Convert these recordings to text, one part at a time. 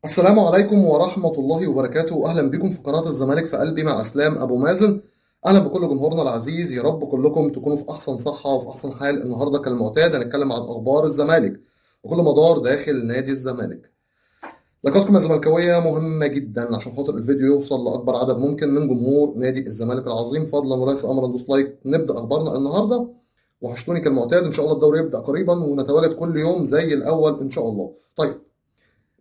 السلام عليكم ورحمة الله وبركاته. أهلا بكم في قناة الزمالك في قلبي مع أسلام أبو مازن. أهلا بكل جمهورنا العزيز، يا رب كلكم تكونوا في أحسن صحة وفي أحسن حال. النهاردة كالمعتاد هنتكلم عن أخبار الزمالك وكل مدار داخل نادي الزمالك. لقاءاتكم الزملكاوية مهمة جدا عشان خاطر الفيديو يوصل لأكبر عدد ممكن من جمهور نادي الزمالك العظيم. فضلا وليس أمرا دوس لايك. نبدأ أخبارنا النهاردة. وحشتوني كالمعتاد، إن شاء الله الدوري يبدأ قريبا ونتواجد كل يوم زي الأول إن شاء الله. طيب،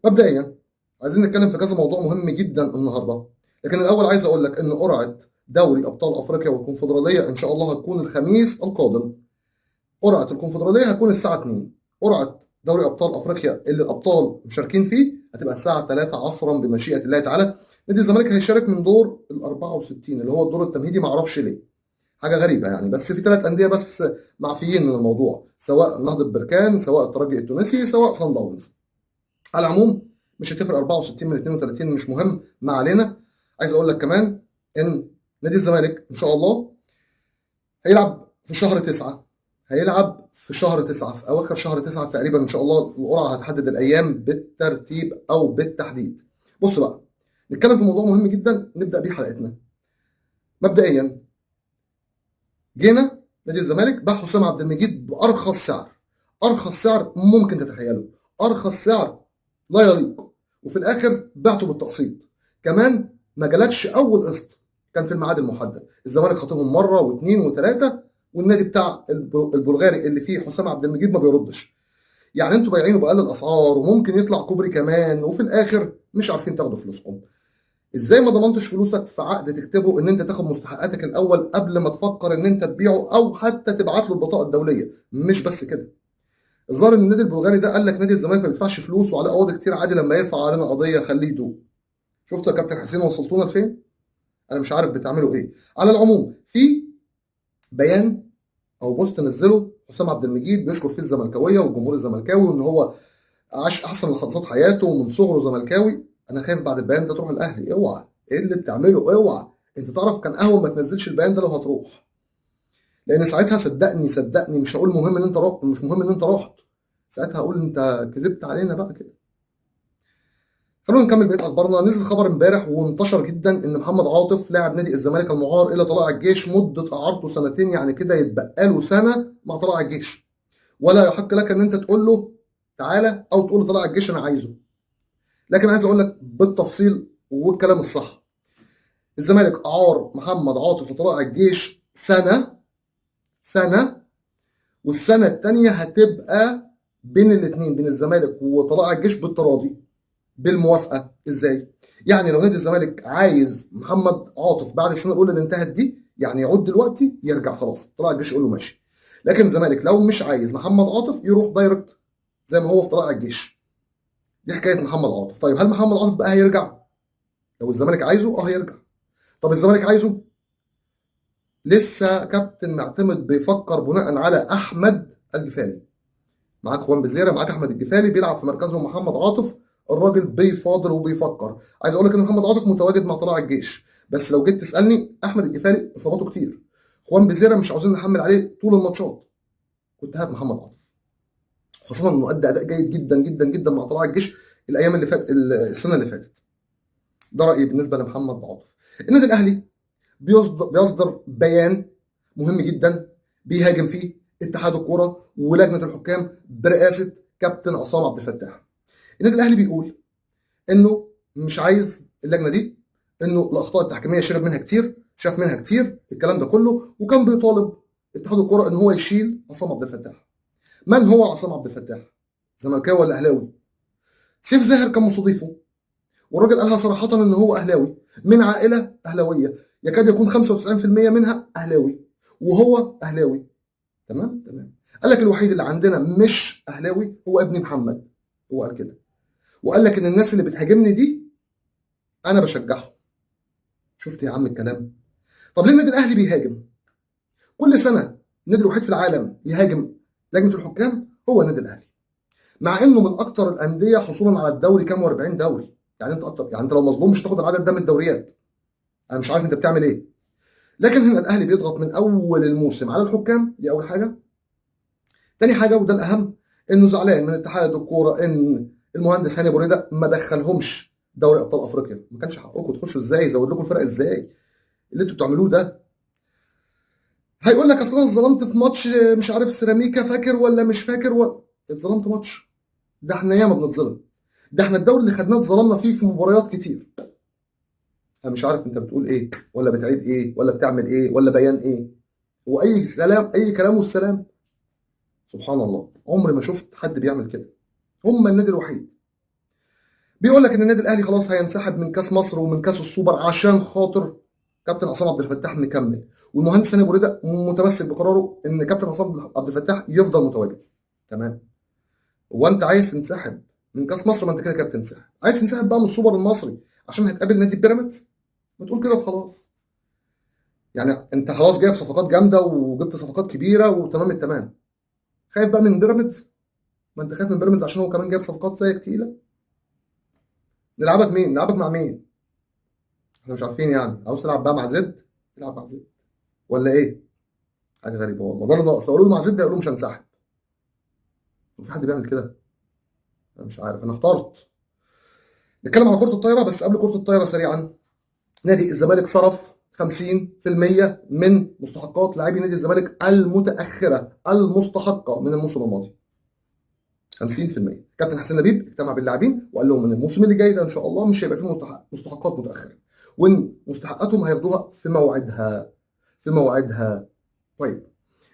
مبدئيا عايزين نتكلم في كذا موضوع مهم جدا النهارده، لكن الاول عايز اقول لك ان قرعه دوري ابطال افريقيا والكونفدراليه ان شاء الله هتكون الخميس القادم. قرعه الكونفدراليه هتكون الساعه 2. قرعه دوري ابطال افريقيا اللي الابطال مشاركين فيه هتبقى الساعه 3 عصرا بمشيئه الله تعالى. نادي الزمالك هيشارك من دور ال 64 اللي هو الدور التمهيدي، ما اعرفش ليه، حاجه غريبه يعني. بس في ثلاث انديه بس معفيين من الموضوع، سواء نهضه بركان، سواء الترجي التونسي، سواء صن داونز. على العموم مش هتفرق 64 من 32، مش مهم، ما علينا. عايز اقول لك كمان ان نادي الزمالك ان شاء الله هيلعب في شهر 9. هيلعب في شهر 9، في اواخر شهر 9 تقريبا ان شاء الله. القرعه هتحدد الايام بالترتيب او بالتحديد. بص بقى، نتكلم في موضوع مهم جدا نبدا بيه حلقتنا. مبدئيا جينا نادي الزمالك باع حسام عبد المجيد بارخص سعر، ارخص سعر ممكن تتخيله، ارخص سعر لا يليق، وفي الاخر بعته بالتقسيط. كمان ما جالكش اول قسط، كان في الميعاد المحدد. الزمالك خاطبهم مره واثنين وثلاثه، والنادي بتاع البلغاري اللي فيه حسام عبد المجيد ما بيردش. يعني انتوا بايعينه باقل الاسعار وممكن يطلع كوبري كمان، وفي الاخر مش عارفين تاخدوا فلوسكم. ازاي ما ضمنتش فلوسك في عقد تكتبه ان انت تاخد مستحقاتك الاول قبل ما تفكر ان انت تبيعه او حتى تبعت له البطاقه الدوليه؟ مش بس كده، الظاهر ان النادي البلغاري ده قال لك نادي الزمالك ما بيدفعش فلوس وعليه قواضي كتير، عادي لما يرفع علينا قضيه خليه يدوق. شفتوا يا كابتن حسين وصلتونا لفين؟ انا مش عارف بتعملوا ايه. على العموم، في بيان او بوست نزله حسام عبد المجيد بيشكر فيه الزملكاويه والجمهور الزملكاوي، وان هو عاش احسن لحظات حياته ومن صغره زملكاوي. انا خايف بعد البيان ده تروح الاهلي، اوعى، ايه اللي بتعمله؟ اوعى. انت تعرف كان اهون ما تنزلش البيان ده لو هتروح، لان ساعتها صدقني صدقني مش هقول مهم ان انت رحت، مش مهم ان انت رحت، ساعتها هقول انت كذبت علينا بقى كده. خلونا نكمل بقيه اخبارنا. نزل خبر امبارح وانتشر جدا ان محمد عاطف لاعب نادي الزمالك المعار الى طلائع الجيش مده اعارته سنتين، يعني كده يتبقى له سنه مع طلائع الجيش، ولا يحق لك ان انت تقول له تعالى او تقول لطلائع الجيش انا عايزه. لكن عايز اقول لك بالتفصيل والكلام الصح. الزمالك اعار محمد عاطف لطلائع الجيش سنه، والسنه الثانيه هتبقى بين الاثنين، بين الزمالك وطلائع الجيش بالتراضي بالموافقه. ازاي؟ يعني لو نادي الزمالك عايز محمد عاطف بعد السنه الاولى اللي انتهت دي، يعني يعود دلوقتي يرجع خلاص، طلائع الجيش يقول له ماشي. لكن الزمالك لو مش عايز محمد عاطف يروح دايركت زي ما هو في طلائع الجيش. دي حكايه محمد عاطف. طيب هل محمد عاطف بقى هيرجع؟ لو الزمالك عايزه هيرجع. طب الزمالك عايزه؟ لسه كابتن معتمد بيفكر بناء على احمد الجفالي. معاك خوان بزيره، معاك احمد الجفالي بيلعب في مركزهم محمد عاطف. الراجل بيفاضل وبيفكر. عايز اقول لك ان محمد عاطف متواجد مع طلائع الجيش، بس لو جيت تسالني احمد الجفالي اصاباته كتير، خوان بزيره مش عاوزين نحمل عليه طول الماتشات، كنت هات محمد عاطف، خاصه انه ادى اداء جيد جدا جدا جدا مع طلائع الجيش الايام اللي فاتت، السنه اللي فاتت. ده رايي بالنسبه لمحمد عاطف. النادي الاهلي بيصدر بيان مهم جدا بيهاجم فيه اتحاد الكوره ولجنه الحكام برئاسه كابتن عصام عبد الفتاح. النادي الاهلي بيقول انه مش عايز اللجنه دي، انه الاخطاء التحكيميه شرب منها كتير، شاف منها كتير، الكلام ده كله، وكان بيطالب اتحاد الكوره ان هو يشيل عصام عبد الفتاح. من هو عصام عبد الفتاح؟ زملكاوي ولا اهلاوي؟ سيف زاهر كان مستضيفه، والراجل قالها صراحه ان هو اهلاوي من عائله اهلاويه، يكاد يكون 95% منها اهلاوي، وهو اهلاوي. تمام تمام. قال لك الوحيد اللي عندنا مش اهلاوي هو ابني محمد، هو قال كده. وقال لك ان الناس اللي بتهاجمني دي انا بشجعهم. شفت يا عم الكلام؟ طب ليه النادي الاهلي بيهاجم كل سنه؟ النادي الوحيد في العالم يهاجم لجنه الحكام هو النادي الاهلي، مع انه من اكتر الانديه حصولا على الدوري، كام و40 دوري. يعني انت اكتر، يعني انت لو مظلوم مش هتاخد العدد ده من الدوريات. انا مش عارف انت بتعمل ايه. لكن هنا الاهلي بيضغط من اول الموسم على الحكام، دي اول حاجه. تاني حاجه وده الاهم، انه زعلان من اتحاد الكوره ان المهندس هاني ابو ريده ما دخلهمش دوري ابطال افريقيا. ما كانش حقكم تخشوا ازاي؟ يزود لكم الفرق ازاي؟ اللي انتوا بتعملوه ده. هيقول لك اصل انا اتظلمت في ماتش مش عارف سيراميكا، فاكر ولا مش فاكر اتظلمت ماتش؟ ده احنا ياما بنتظلم. ده احنا الدوري اللي خدناه اتظلمنا فيه في مباريات كتير. انا مش عارف انت بتقول ايه ولا بتعيد ايه ولا بتعمل ايه ولا بيان ايه. هو اي سلام، اي كلام والسلام. سبحان الله، عمري ما شفت حد بيعمل كده. هم النادي الوحيد بيقول لك ان النادي الاهلي خلاص هينسحب من كاس مصر ومن كاس السوبر عشان خاطر كابتن عصام عبد الفتاح مكمل، والمهندس هاني ابو ريده متمسك بقراره ان كابتن عصام عبد الفتاح يفضل متواجد. تمام. هو انت عايز تنسحب من كاس مصر؟ ما انت كده كده بتنسحب. عايز تنسحب بقى من السوبر المصري عشان هتقابل نادي بيراميدز؟ ما تقول كده وخلاص. يعني انت خلاص جايب صفقات جامده وجبت صفقات كبيره وتمام التمام. خايف بقى من بيراميدز؟ ما انت خايف من بيراميدز عشان هو كمان جايب صفقات زيك تقيله. نلعبك مين؟ نلعبك مع مين؟ احنا مش عارفين. يعني عاوز تلعب بقى مع زد؟ تلعب مع زد ولا ايه؟ حاجه غريبه والله. برضه اصل اقول له مع زد هيقولوا مش هنسحب. وفي حد بيعمل كده؟ انا مش عارف، انا احترت. نتكلم على كره الطايره، بس قبل كره الطايره سريعا. نادي الزمالك صرف 50% من مستحقات لاعبي نادي الزمالك المتاخره المستحقه من الموسم الماضي. 50%. كابتن حسين لبيب اجتمع باللاعبين وقال لهم ان الموسم اللي جاي ده ان شاء الله مش هيبقى فيه مستحقات متاخره، وان مستحقاتهم هياخدوها في موعدها. في موعدها. طيب،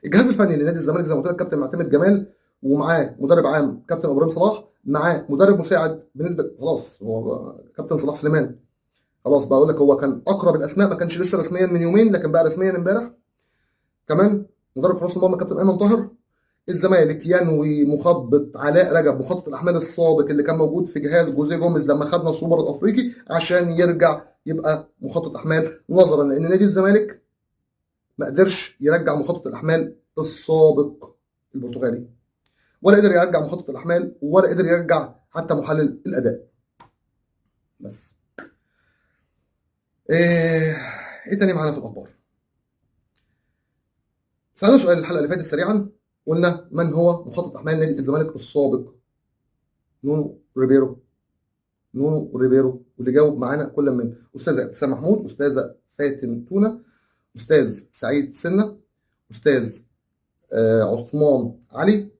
الجهاز الفني لنادي الزمالك زي ما قلت لك كابتن معتمد جمال، ومعاه مدرب عام كابتن ابراهيم صلاح، معاه مدرب مساعد بنسبه خلاص هو كابتن صلاح سليمان. خلاص بقول لك هو كان اقرب الاسماء، ما كانش لسه رسميا من يومين لكن بقى رسميا امبارح. كمان مدرب حراس المرمى كابتن ايمن طاهر. الزمالك ينوي مخاطبه علاء رجب، مخطط الاحمال السابق اللي كان موجود في جهاز جوزيه جوميز لما خدنا السوبر الافريقي، عشان يرجع يبقى مخطط احمال، نظرا لان نادي الزمالك ما قدرش يرجع مخطط الاحمال السابق البرتغالي، ولا قدر يرجع مخطط الاحمال، ولا قدر يرجع حتى محلل الاداء. بس ايه تاني معانا في الاخبار؟ سألنا سؤال الحلقه اللي فاتت سريعا، قلنا من هو مخطط احمال نادي الزمالك السابق؟ نونو ريبيرو. نونو ريبيرو. واللي جاوب معانا كل من استاذه ابتسام محمود، استاذه فاتن تونه، استاذ سعيد سنه، استاذ عثمان علي.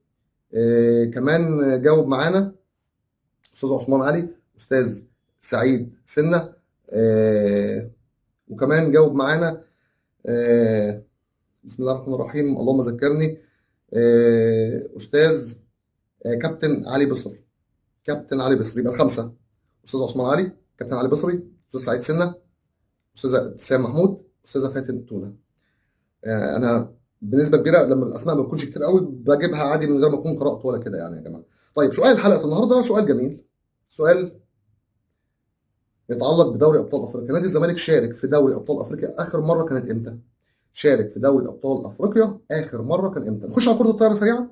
كمان جاوب معانا استاذ عثمان علي، استاذ سعيد سنه. وكمان جاوب معانا بسم الله الرحمن الرحيم اللهم ذكرني، استاذ كابتن علي بصري. كابتن علي بصري. يبقى الخمسه: استاذ عثمان علي، كابتن علي بصري، استاذ سعيد سنه، استاذه ابتسام محمود، استاذه فاتن تونه. انا بنسبه كبيره لما الاسماء ما تكونش كتير قوي بجيبها عادي من غير ما اكون قرات ولا كده يعني يا جماعه. طيب، سؤال حلقه النهارده سؤال جميل. سؤال يتعلق بدوري ابطال افريقيا. نادي الزمالك شارك في دوري ابطال افريقيا اخر مره كانت امتى؟ شارك في دوري ابطال افريقيا اخر مره كان امتى؟ نخش على كره الطايره سريعا.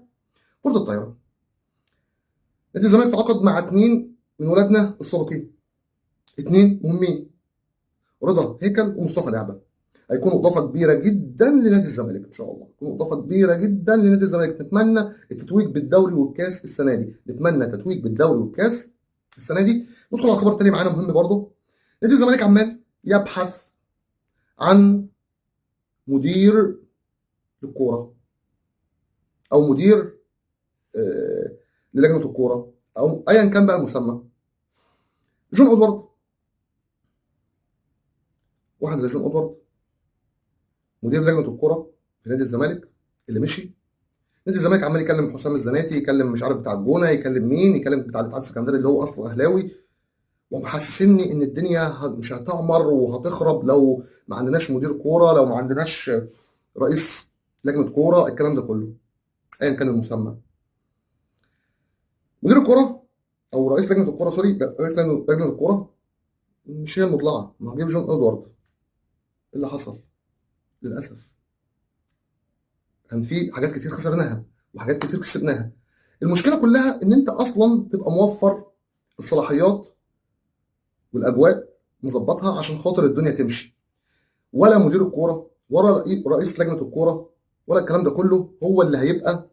كره الطايره، نادي الزمالك تعاقد مع اثنين من ولادنا السابقين. اثنين مهمين: رضا هيكل ومصطفى لعبه. هيكونوا اضافه كبيره جدا لنادي الزمالك ان شاء الله. هيكونوا اضافه كبيره جدا لنادي الزمالك. نتمنى التتويج بالدوري والكاس السنه دي. نتمنى التتويج بالدوري والكاس السنه دي. ندخل على خبر تاني معانا مهم برضه. نادي الزمالك عمال يبحث عن مدير للكوره، او مدير للجنه الكوره، او ايا كان بقى المسمى. جون ادوارد، واحد زي جون ادوارد مدير لجنه الكوره في نادي الزمالك اللي مشي. نادي الزمالك عمال يكلم حسام الزناتي، يكلم مش عارف بتاع الجونه، يكلم مين، يكلم بتاع الاتحاد السكندري اللي هو اصلا اهلاوي، ومحسسني ان الدنيا مش هتعمر وهتخرب لو ما عندناش مدير كوره، لو ما عندناش رئيس لجنه كوره، الكلام ده كله ايا كان المسمى. مدير الكوره او رئيس لجنه الكوره، سوري، رئيس لجنه الكوره مش هي المطلعه. ما هجيب جون ادوارد. ايه اللي حصل؟ للاسف كان في حاجات كتير خسرناها وحاجات كتير كسبناها. المشكله كلها ان انت اصلا تبقى موفر الصلاحيات والاجواء، مظبطها عشان خاطر الدنيا تمشي. ولا مدير الكوره ولا رئيس لجنه الكوره ولا الكلام ده كله هو اللي هيبقى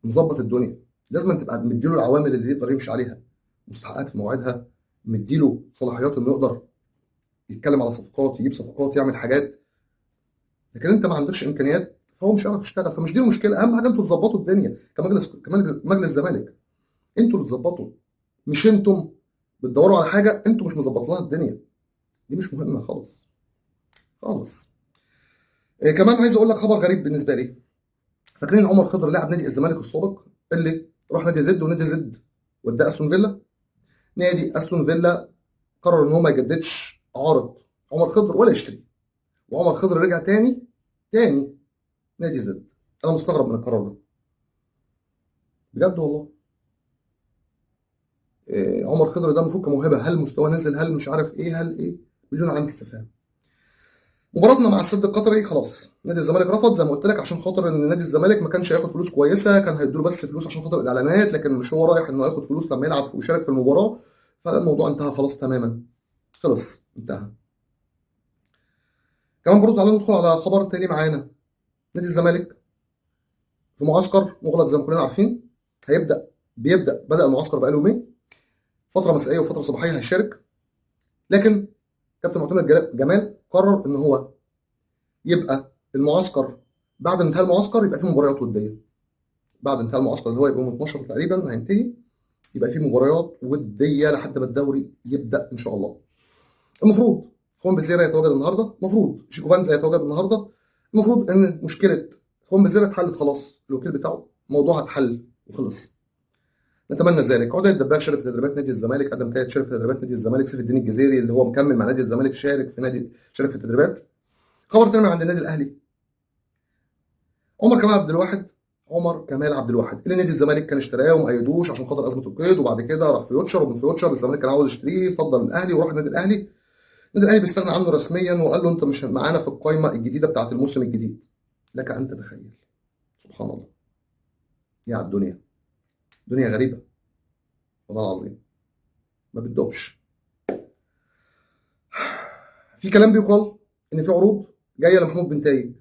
مظبط الدنيا. لازم تبقى مديله العوامل اللي يقدر يمشي عليها، مستحقات في مواعيدها، مديله صلاحيات انه يقدر يتكلم على صفقات، يجيب صفقات، يعمل حاجات. لكن انت ما عندكش امكانيات فهو مش هيعرف يشتغل. فمش دي المشكله، اهم حاجه انتوا تظبطوا الدنيا كمجلس زمالك. انتوا اللي تظبطوا، مش انتم بتدوروا على حاجه انتم مش مظبط لها الدنيا. دي مش مهمه خالص خالص. كمان عايز اقول لك خبر غريب بالنسبه لي. فاكرين عمر خضر لاعب نادي الزمالك السابق اللي راح نادي زد، ونادي زد وداه استون فيلا؟ نادي استون فيلا قرر ان هو ما يجددش عارض عمر خضر ولا يشتري، وعمر خضر رجع تاني نادي زد. انا مستغرب من القرار ده بجد والله. عمر خضر ده المفروض كموهبه، هل مستواه نزل؟ هل مش عارف ايه؟ هل ايه؟ مليون علامه استفهام. مباراتنا مع السد القطري خلاص، نادي الزمالك رفض زي ما قلت لك، عشان خاطر ان نادي الزمالك ما كانش هياخد فلوس كويسه، كان هيدوا بس فلوس عشان خاطر الاعلانات، لكن مش هو رايح انه ياخد فلوس لما يلعب ويشارك في المباراه. فالموضوع انتهى خلاص تماما، خلص انتهى. كمان برضه تعالوا ندخل على خبر تاني معانا. نادي الزمالك في معسكر مغلق زي ما كلنا عارفين. بدأ المعسكر بقاله يومين، فتره مسائيه وفتره صباحيه هيشارك. لكن كابتن معتمد جمال قرر ان هو يبقى المعسكر بعد انتهاء المعسكر يبقى فيه مباريات وديه. بعد انتهاء المعسكر اللي هو يبقى يوم 12 تقريبا هينتهي، يبقى فيه مباريات وديه لحد ما الدوري يبدا ان شاء الله. المفروض خوان بزيرة يتواجد النهارده، المفروض شيكو بنزا يتواجد النهارده. المفروض ان مشكله خوان بزيرة اتحلت خلاص، الوكيل بتاعه موضوعها اتحل وخلص. نتمنى ذلك. عقده الدباغ شارك في تدريبات نادي الزمالك، ادم كايت شارك في تدريبات نادي الزمالك، سيف الدين الجزيري اللي هو مكمل مع نادي الزمالك شارك في التدريبات. خبر تاني من عند النادي الاهلي، عمر كمال عبد الواحد اللي نادي الزمالك كان اشتراه وما ايدوش عشان خاطر ازمه القيد، وبعد كده راح فيوتشر، ومن فيوتشر الزمالك كان عاوز يشتريه، فضل الاهلي وراح النادي الاهلي. النادي الاهلي بيستغنى عنه رسميا وقال له انت مش معانا في القائمه الجديده بتاعه الموسم الجديد. لك ان تتخيل، سبحان الله. يا الدنيا، دنيا غريبه والله العظيم، ما بتدومش. في كلام بيقال ان في عروض جايه لمحمود بن تايج،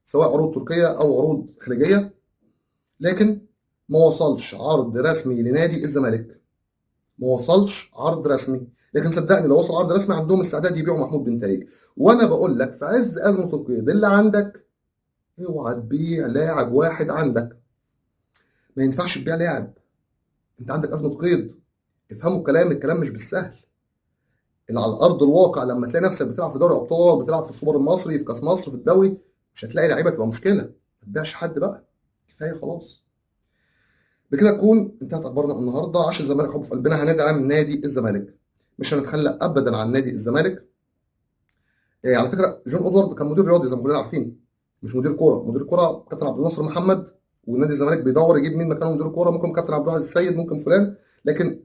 سواء عروض تركيه او عروض خليجيه، لكن ما وصلش عرض رسمي لنادي الزمالك. ما وصلش عرض رسمي، لكن صدقني لو وصل عرض رسمي عندهم استعداد يبيعوا محمود بن تايج. وانا بقول لك في عز ازمه القيد اللي عندك، اوعى تبيع لاعب واحد عندك. ما ينفعش تبيع لاعب، انت عندك ازمه قيد. افهموا الكلام مش بالسهل. اللي على ارض الواقع لما تلاقي نفسك بتلعب في دوري ابطال، بتلعب في السوبر المصري، في كاس مصر، في الدوري، مش هتلاقي لعيبه، تبقى مشكله. ما تبيعش حد بقى، كفايه خلاص. بكده تكون انتهت اخبارنا النهارده. عاش الزمالك حب في قلبنا، هندعم نادي الزمالك، مش هنتخلى ابدا عن نادي الزمالك. على فكره جون ادوارد كان مدير رياضي زي ما كلنا عارفين، مش مدير كوره. مدير كوره كابتن عبد الناصر محمد، ونادي الزمالك بيدور يجيب مين مكانه مدير كوره، ممكن كابتن عبد الواحد السيد، ممكن فلان. لكن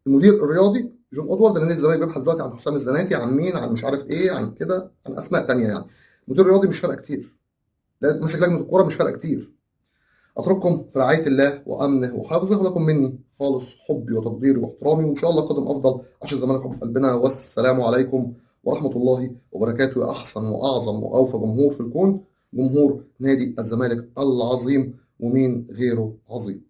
المدير الرياضي جون ادوارد. نادي الزمالك بيبحث دلوقتي عن حسام الزناتي، عن مين، عن مش عارف ايه، عن كده، عن اسماء تانية يعني. مدير رياضي مش فارقه كتير، ماسك لجنه الكوره مش فارقه كتير. اترككم في رعايه الله وامنه وحفظه، ولكم مني خالص حبي وتقديري واحترامي، وان شاء الله قادم افضل. عشان الزمالك حب في قلبنا، والسلام عليكم ورحمه الله وبركاته. يا احسن واعظم واوفى جمهور في الكون، جمهور نادي الزمالك العظيم، ومين غيره عظيم.